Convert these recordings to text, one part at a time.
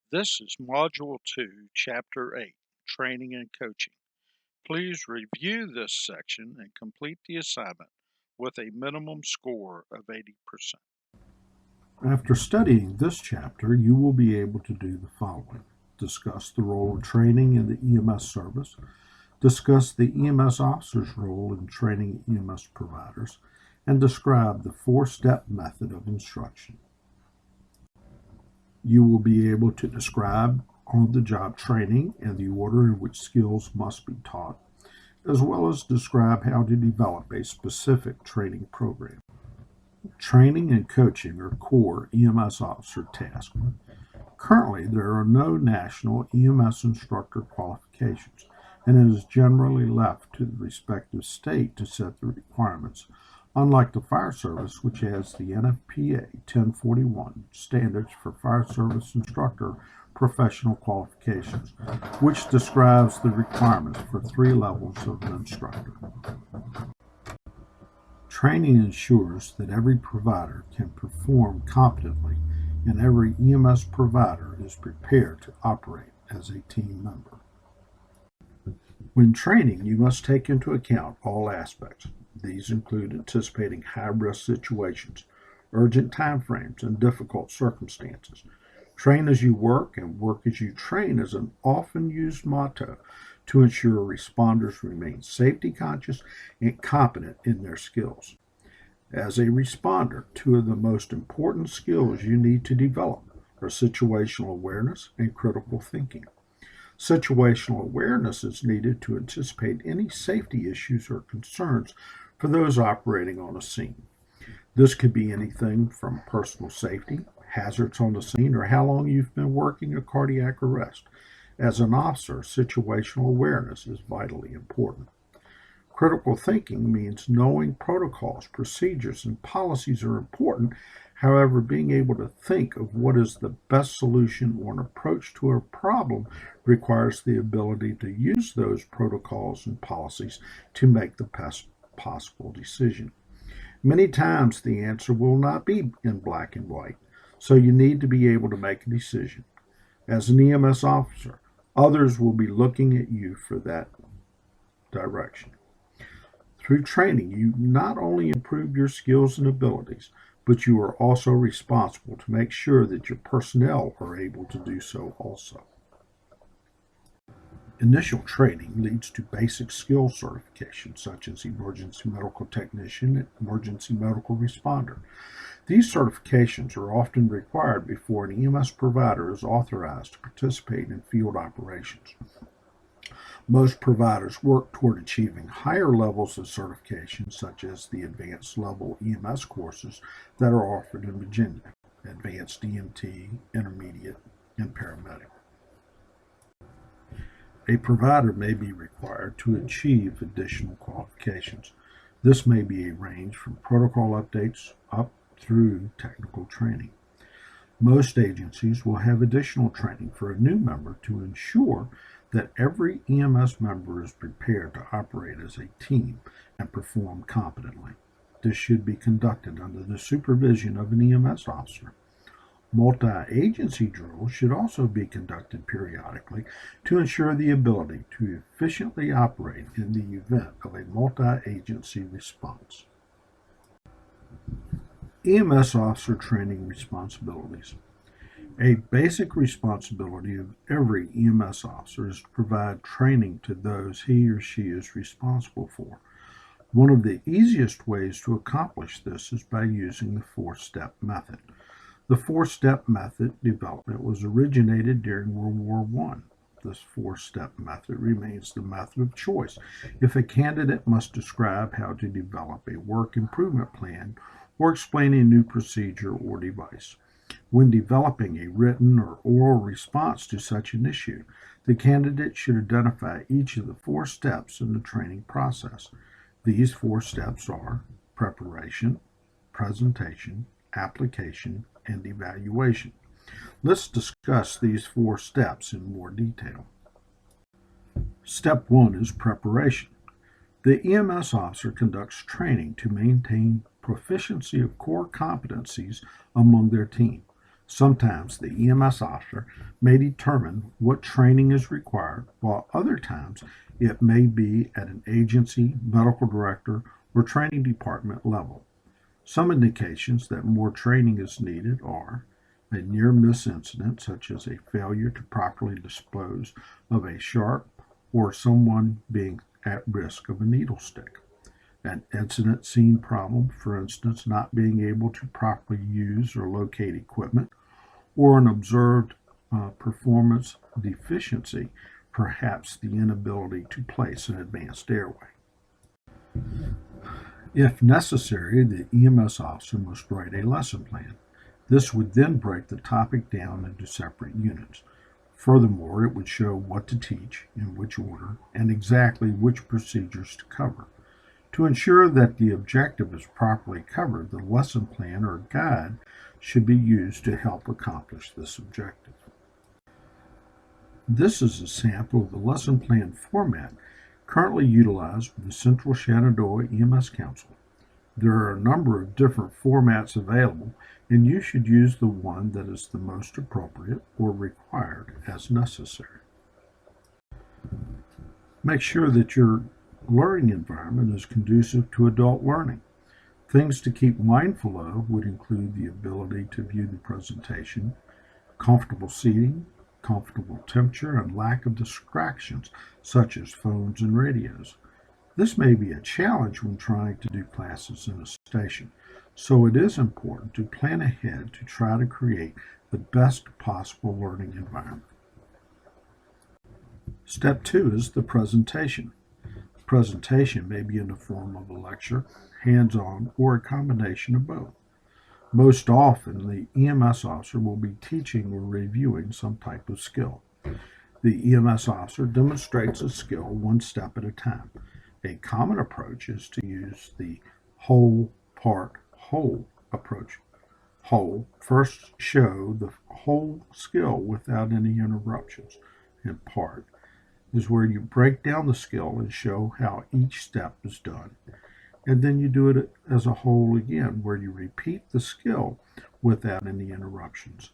This is Module 2, Chapter 8, Training and Coaching. Please review this section and complete the assignment with a minimum score of 80%. After studying this chapter, you will be able to do the following: discuss the role of training in the EMS service, discuss the EMS officer's role in training EMS providers, and describe the four-step method of instruction. You will be able to describe on-the-job training and the order in which skills must be taught, as well as describe how to develop a specific training program. Training and coaching are core EMS officer tasks. Currently, there are no national EMS instructor qualifications, and it is generally left to the respective state to set the requirements, unlike the fire service, which has the NFPA 1041 standards for fire service instructor professional qualifications, which describes the requirements for 3 levels of an instructor. Training ensures that every provider can perform competently, and every EMS provider is prepared to operate as a team member. When training, you must take into account all aspects. These include anticipating high-risk situations, urgent timeframes, and difficult circumstances. Train as you work and work as you train is an often used motto to ensure responders remain safety conscious and competent in their skills. As a responder, 2 of the most important skills you need to develop are situational awareness and critical thinking. Situational awareness is needed to anticipate any safety issues or concerns for those operating on a scene. This could be anything from personal safety, hazards on the scene, or how long you've been working a cardiac arrest. As an officer, situational awareness is vitally important. Critical thinking means knowing protocols, procedures, and policies are important. However, being able to think of what is the best solution or an approach to a problem requires the ability to use those protocols and policies to make the best possible decision. Many times the answer will not be in black and white, so you need to be able to make a decision. As an EMS officer, others will be looking at you for that direction. Through training, you not only improve your skills and abilities, but you are also responsible to make sure that your personnel are able to do so also. Initial training leads to basic skill certifications such as emergency medical technician and emergency medical responder. These certifications are often required before an EMS provider is authorized to participate in field operations. Most providers work toward achieving higher levels of certification, such as the advanced level EMS courses that are offered in Virginia, advanced EMT, intermediate, and paramedic. A provider may be required to achieve additional qualifications. This may be a range from protocol updates up through technical training. Most agencies will have additional training for a new member to ensure that every EMS member is prepared to operate as a team and perform competently. This should be conducted under the supervision of an EMS officer. Multi-agency drills should also be conducted periodically to ensure the ability to efficiently operate in the event of a multi-agency response. EMS officer training responsibilities. A basic responsibility of every EMS officer is to provide training to those he or she is responsible for. One of the easiest ways to accomplish this is by using the 4-step method. The 4-step method development was originated during World War I. This 4-step method remains the method of choice if a candidate must describe how to develop a work improvement plan or explain a new procedure or device. When developing a written or oral response to such an issue, the candidate should identify each of the 4 steps in the training process. These 4 steps are preparation, presentation, application, and evaluation. Let's discuss these 4 steps in more detail. Step 1 is preparation. The EMS officer conducts training to maintain proficiency of core competencies among their team. Sometimes the EMS officer may determine what training is required, while other times it may be at an agency, medical director, or training department level. Some indications that more training is needed are a near miss incident, such as a failure to properly dispose of a sharp or someone being at risk of a needle stick. An incident scene problem, for instance, not being able to properly use or locate equipment, or an observed performance deficiency, perhaps the inability to place an advanced airway. If necessary, the EMS officer must write a lesson plan. This would then break the topic down into separate units. Furthermore, it would show what to teach, in which order, and exactly which procedures to cover. To ensure that the objective is properly covered, the lesson plan or guide should be used to help accomplish this objective. This is a sample of the lesson plan format currently utilized with the Central Shenandoah EMS Council. There are a number of different formats available, and you should use the one that is the most appropriate or required as necessary. Make sure that your learning environment is conducive to adult learning. Things to keep mindful of would include the ability to view the presentation, comfortable seating, comfortable temperature, and lack of distractions such as phones and radios. This may be a challenge when trying to do classes in a station, so it is important to plan ahead to try to create the best possible learning environment. Step 2 is the presentation. The presentation may be in the form of a lecture, hands-on, or a combination of both. Most often, the EMS officer will be teaching or reviewing some type of skill. The EMS officer demonstrates a skill one step at a time. A common approach is to use the whole, part, whole approach. Whole, first show the whole skill without any interruptions, and part is where you break down the skill and show how each step is done. And then you do it as a whole again, where you repeat the skill without any interruptions.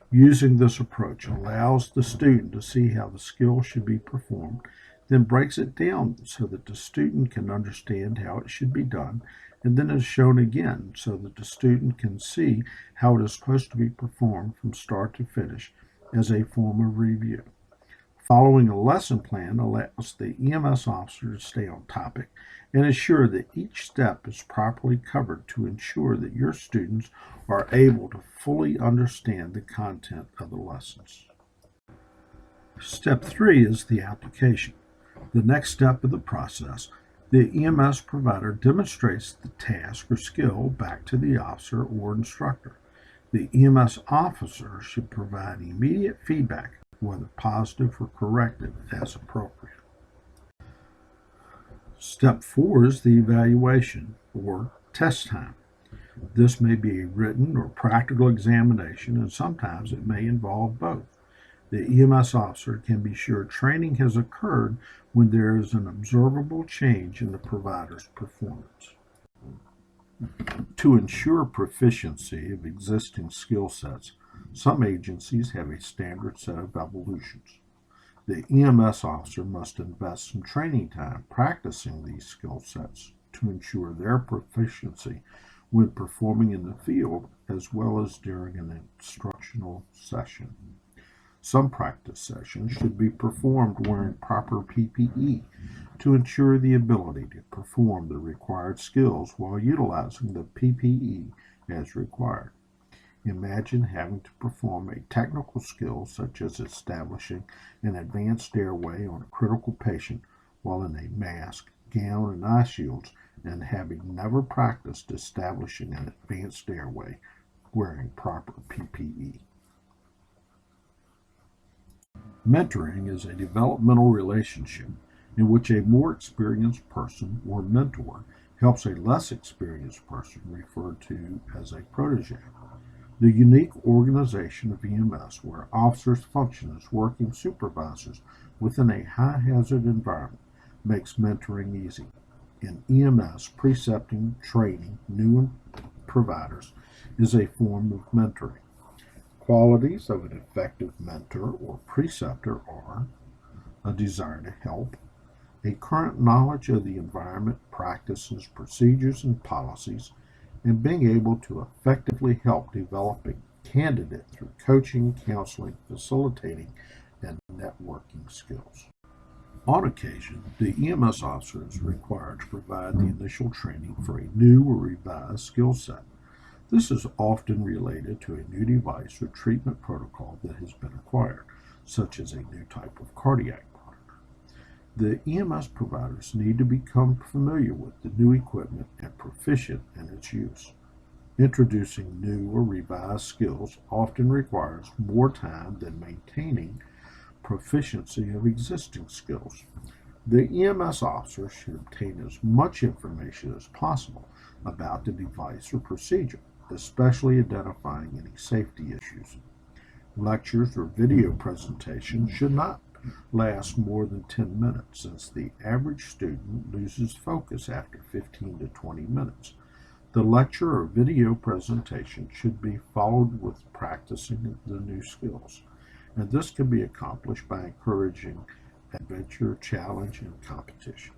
Using this approach allows the student to see how the skill should be performed, then breaks it down so that the student can understand how it should be done, and then is shown again so that the student can see how it is supposed to be performed from start to finish as a form of review. Following a lesson plan allows the EMS officer to stay on topic and ensure that each step is properly covered to ensure that your students are able to fully understand the content of the lessons. Step 3 is the application. The next step of the process, the EMS provider demonstrates the task or skill back to the officer or instructor. The EMS officer should provide immediate feedback, whether positive or corrective, as appropriate. Step 4 is the evaluation or test time. This may be a written or practical examination, and sometimes it may involve both. The EMS officer can be sure training has occurred when there is an observable change in the provider's performance. To ensure proficiency of existing skill sets, some agencies have a standard set of evolutions. The EMS officer must invest some training time practicing these skill sets to ensure their proficiency when performing in the field as well as during an instructional session. Some practice sessions should be performed wearing proper PPE to ensure the ability to perform the required skills while utilizing the PPE as required. Imagine having to perform a technical skill such as establishing an advanced airway on a critical patient while in a mask, gown, and eye shields, and having never practiced establishing an advanced airway wearing proper PPE. Mentoring is a developmental relationship in which a more experienced person or mentor helps a less experienced person, referred to as a protege. The unique organization of EMS, where officers function as working supervisors within a high-hazard environment, makes mentoring easy. In EMS, precepting, training new providers is a form of mentoring. Qualities of an effective mentor or preceptor are a desire to help, a current knowledge of the environment, practices, procedures, and policies, and being able to effectively help develop a candidate through coaching, counseling, facilitating, and networking skills. On occasion, the EMS officer is required to provide the initial training for a new or revised skill set. This is often related to a new device or treatment protocol that has been acquired, such as a new type of cardiac monitor. The EMS providers need to become familiar with the new equipment and proficient in its use. Introducing new or revised skills often requires more time than maintaining proficiency of existing skills. The EMS officer should obtain as much information as possible about the device or procedure, especially identifying any safety issues. Lectures or video presentations should not last more than 10 minutes, since the average student loses focus after 15 to 20 minutes. The lecture or video presentation should be followed with practicing the new skills, and this can be accomplished by encouraging adventure, challenge, and competition.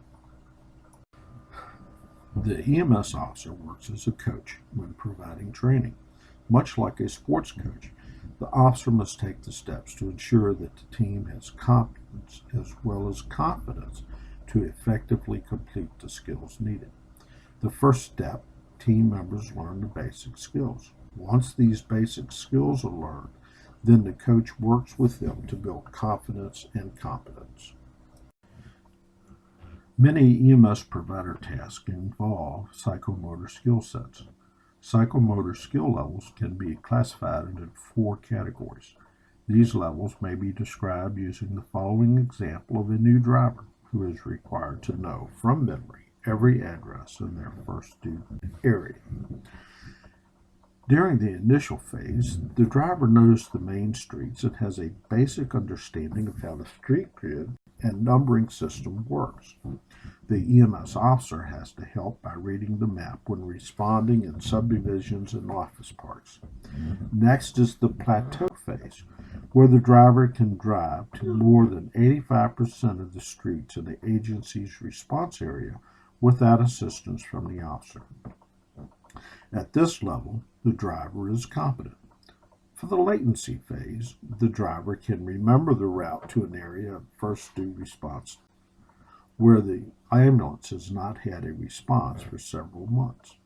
The EMS officer works as a coach when providing training. Much like a sports coach, the officer must take the steps to ensure that the team has competence as well as confidence to effectively complete the skills needed. The first step, team members learn the basic skills. Once these basic skills are learned, then the coach works with them to build confidence and competence. Many EMS provider tasks involve psychomotor skill sets. Psychomotor skill levels can be classified into 4 categories. These levels may be described using the following example of a new driver who is required to know from memory every address in their first due area. During the initial phase, the driver knows the main streets and has a basic understanding of how the street grid and numbering system works. The EMS officer has to help by reading the map when responding in subdivisions and office parks. Next is the plateau phase, where the driver can drive to more than 85% of the streets in the agency's response area without assistance from the officer. At this level, the driver is competent. For the latency phase, the driver can remember the route to an area of first due response where the ambulance has not had a response for several months.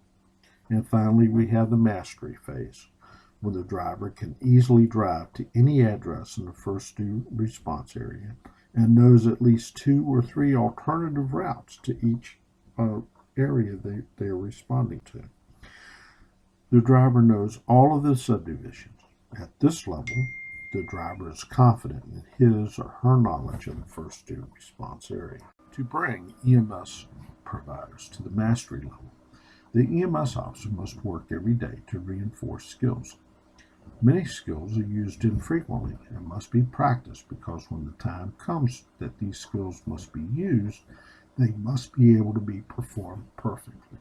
And finally, we have the mastery phase, where the driver can easily drive to any address in the first due response area and knows at least 2 or 3 alternative routes to each area they are responding to. The driver knows all of the subdivisions. At this level, the driver is confident in his or her knowledge of the first due response area. To bring EMS providers to the mastery level, the EMS officer must work every day to reinforce skills. Many skills are used infrequently and must be practiced because when the time comes that these skills must be used, they must be able to be performed perfectly.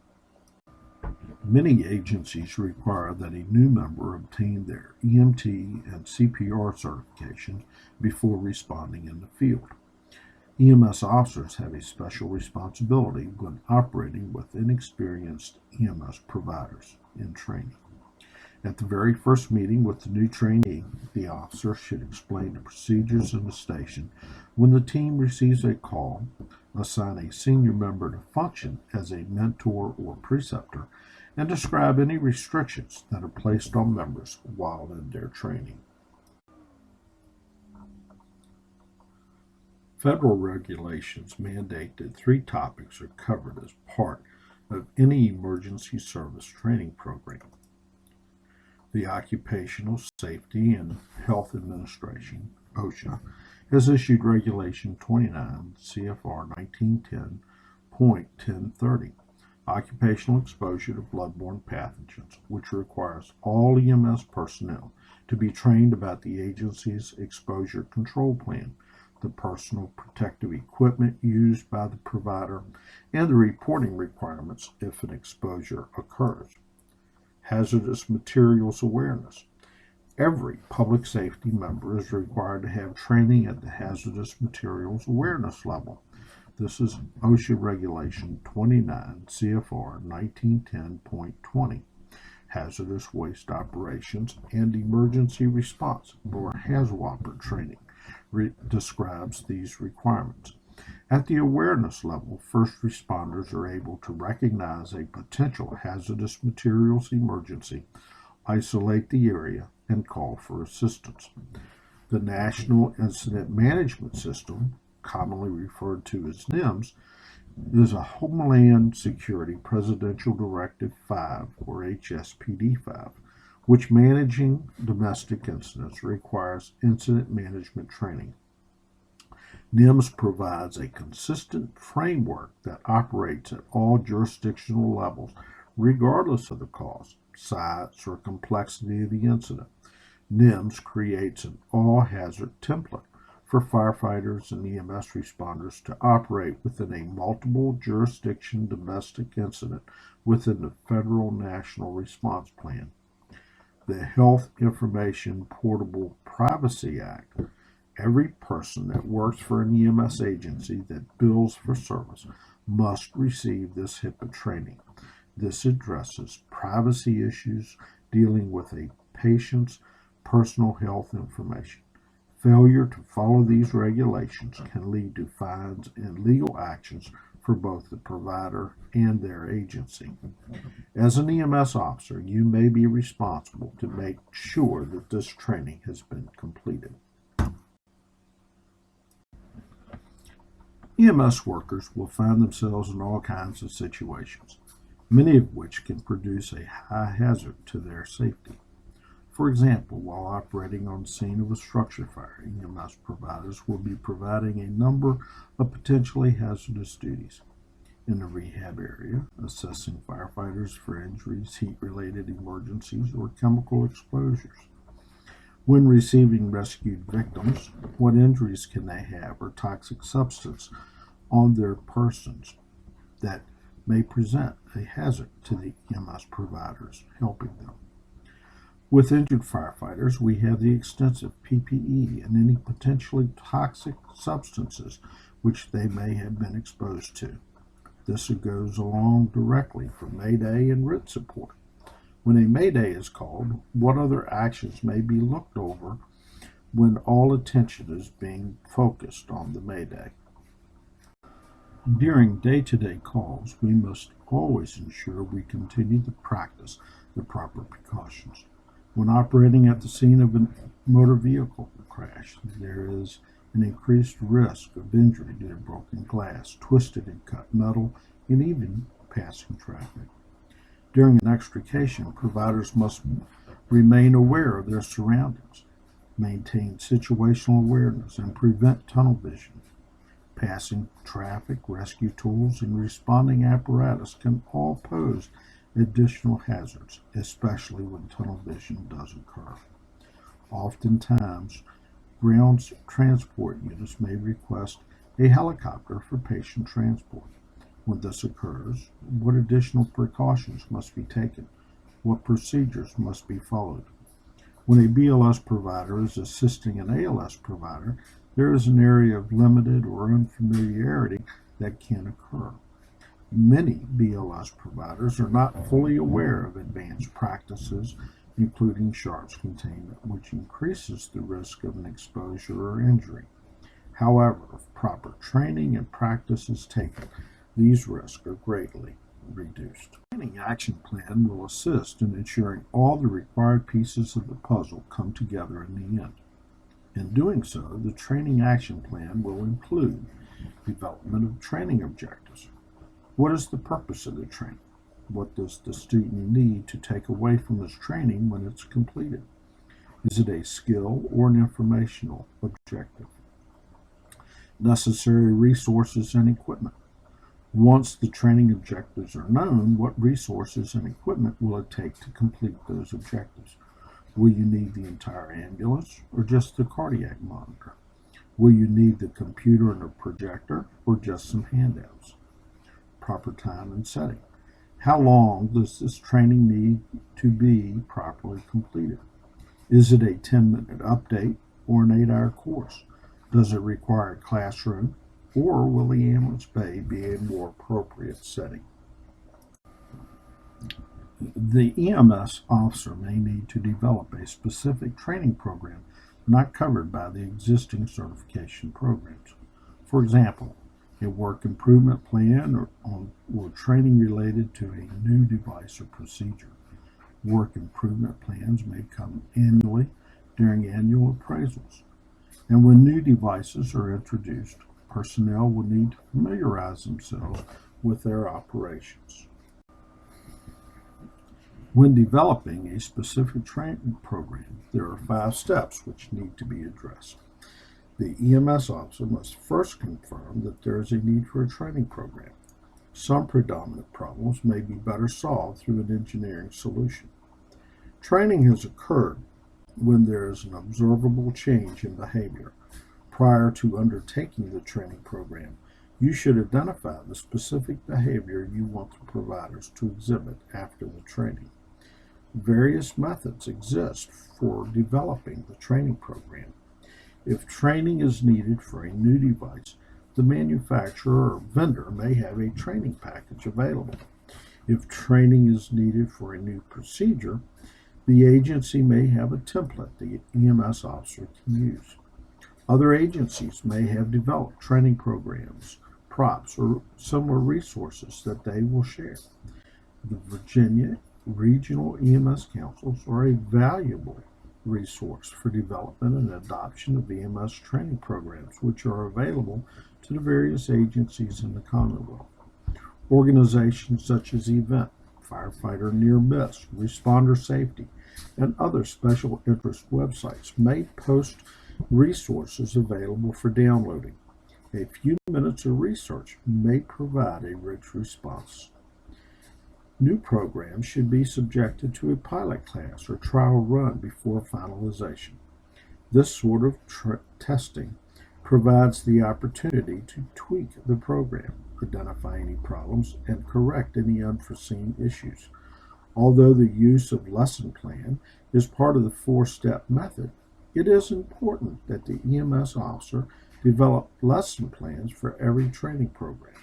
Many agencies require that a new member obtain their EMT and CPR certification before responding in the field. EMS officers have a special responsibility when operating with inexperienced EMS providers in training. At the very first meeting with the new trainee, the officer should explain the procedures in the station. When the team receives a call, assign a senior member to function as a mentor or preceptor, and describe any restrictions that are placed on members while in their training. Federal regulations mandate that 3 topics are covered as part of any emergency service training program. The Occupational Safety and Health Administration, OSHA, has issued Regulation 29 CFR 1910.1030, Occupational Exposure to Bloodborne Pathogens, which requires all EMS personnel to be trained about the agency's exposure control plan, the personal protective equipment used by the provider, and the reporting requirements if an exposure occurs. Hazardous materials awareness. Every public safety member is required to have training at the hazardous materials awareness level. This is OSHA Regulation 29 CFR 1910.20. Hazardous Waste Operations and Emergency Response, or HAZWOPER training, describes these requirements. At the awareness level, first responders are able to recognize a potential hazardous materials emergency, isolate the area, and call for assistance. The National Incident Management System, commonly referred to as NIMS, is a Homeland Security Presidential Directive 5, or HSPD 5, which managing domestic incidents requires incident management training. NIMS provides a consistent framework that operates at all jurisdictional levels, regardless of the cause, size, or complexity of the incident. NIMS creates an all-hazard template for firefighters and EMS responders to operate within a multiple jurisdiction domestic incident within the Federal National Response Plan. The Health Information Portable Privacy Act. Every person that works for an EMS agency that bills for service must receive this HIPAA training. This addresses privacy issues dealing with a patient's personal health information. Failure to follow these regulations can lead to fines and legal actions for both the provider and their agency. As an EMS officer, you may be responsible to make sure that this training has been completed. EMS workers will find themselves in all kinds of situations, many of which can produce a high hazard to their safety. For example, while operating on the scene of a structure fire, EMS providers will be providing a number of potentially hazardous duties. In the rehab area, assessing firefighters for injuries, heat-related emergencies, or chemical exposures. When receiving rescued victims, what injuries can they have or toxic substance on their persons that may present a hazard to the EMS providers helping them. With injured firefighters, we have the extensive PPE and any potentially toxic substances which they may have been exposed to. This goes along directly for Mayday and RIT support. When a Mayday is called, what other actions may be looked over when all attention is being focused on the Mayday? During day-to-day calls, we must always ensure we continue to practice the proper precautions. When operating at the scene of a motor vehicle crash, there is an increased risk of injury due to broken glass, twisted and cut metal, and even passing traffic. During an extrication, providers must remain aware of their surroundings, maintain situational awareness, and prevent tunnel vision. Passing traffic, rescue tools, and responding apparatus can all pose additional hazards, especially when tunnel vision does occur. Oftentimes, ground transport units may request a helicopter for patient transport. When this occurs, what additional precautions must be taken? What procedures must be followed? When a BLS provider is assisting an ALS provider, there is an area of limited or unfamiliarity that can occur. Many BLS providers are not fully aware of advanced practices, including sharps containment, which increases the risk of an exposure or injury. However, if proper training and practice is taken, these risks are greatly reduced. The training action plan will assist in ensuring all the required pieces of the puzzle come together in the end. In doing so, the training action plan will include development of training objectives. What is the purpose of the training? What does the student need to take away from this training when it's completed? Is it a skill or an informational objective? Necessary resources and equipment. Once the training objectives are known, what resources and equipment will it take to complete those objectives? Will you need the entire ambulance or just the cardiac monitor? Will you need the computer and a projector or just some handouts? Proper time and setting. How long does this training need to be properly completed? Is it a 10-minute update or an 8-hour course? Does it require a classroom, or will the ambulance bay be a more appropriate setting? The EMS officer may need to develop a specific training program not covered by the existing certification programs. For example, a work improvement plan or training related to a new device or procedure. Work improvement plans may come annually during annual appraisals. And when new devices are introduced, personnel will need to familiarize themselves with their operations. When developing a specific training program, there are 5 steps which need to be addressed. The EMS officer must first confirm that there is a need for a training program. Some predominant problems may be better solved through an engineering solution. Training has occurred when there is an observable change in behavior. Prior to undertaking the training program, you should identify the specific behavior you want the providers to exhibit after the training. Various methods exist for developing the training program. If training is needed for a new device, the manufacturer or vendor may have a training package available. If training is needed for a new procedure, the agency may have a template the EMS officer can use. Other agencies may have developed training programs, props, or similar resources that they will share. The Virginia Regional EMS Councils are a valuable resource for development and adoption of EMS training programs, which are available to the various agencies in the Commonwealth. Organizations such as EVENT, Firefighter Near Miss, Responder Safety, and other special interest websites may post resources available for downloading. A few minutes of research may provide a rich response. New programs should be subjected to a pilot class or trial run before finalization. This sort of testing provides the opportunity to tweak the program, identify any problems, and correct any unforeseen issues. Although the use of lesson plan is part of the 4-step method, it is important that the EMS officer develop lesson plans for every training program.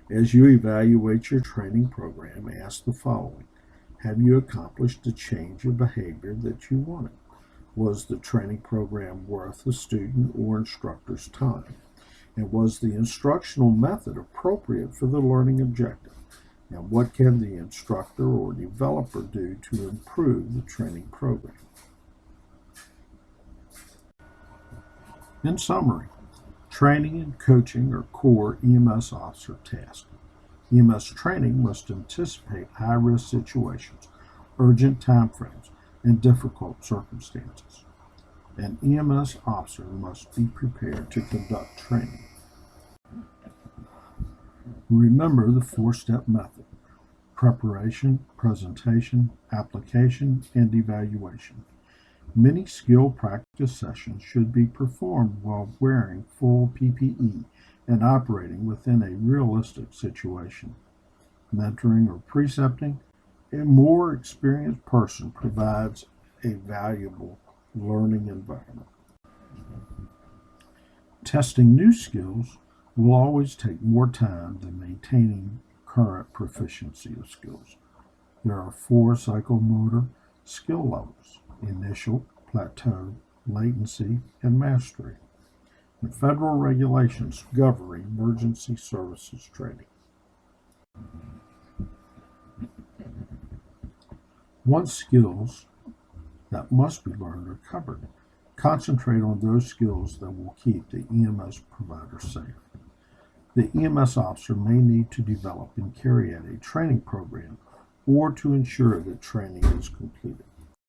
As you evaluate your training program, ask the following. Have you accomplished the change of behavior that you wanted? Was the training program worth the student or instructor's time? And was the instructional method appropriate for the learning objective? And what can the instructor or developer do to improve the training program? In summary, training and coaching are core EMS officer tasks. EMS training must anticipate high-risk situations, urgent timeframes, and difficult circumstances. An EMS officer must be prepared to conduct training. Remember the 4-step method: preparation, presentation, application, and evaluation. Many skill practice sessions should be performed while wearing full PPE and operating within a realistic situation. Mentoring or precepting, a more experienced person provides a valuable learning environment. Testing new skills will always take more time than maintaining current proficiency of skills. There are 4 psychomotor skill levels: initial, plateau, latency, and mastery. And federal regulations govern emergency services training. Once skills that must be learned are covered, concentrate on those skills that will keep the EMS provider safe. The EMS officer may need to develop and carry out a training program or to ensure that training is completed.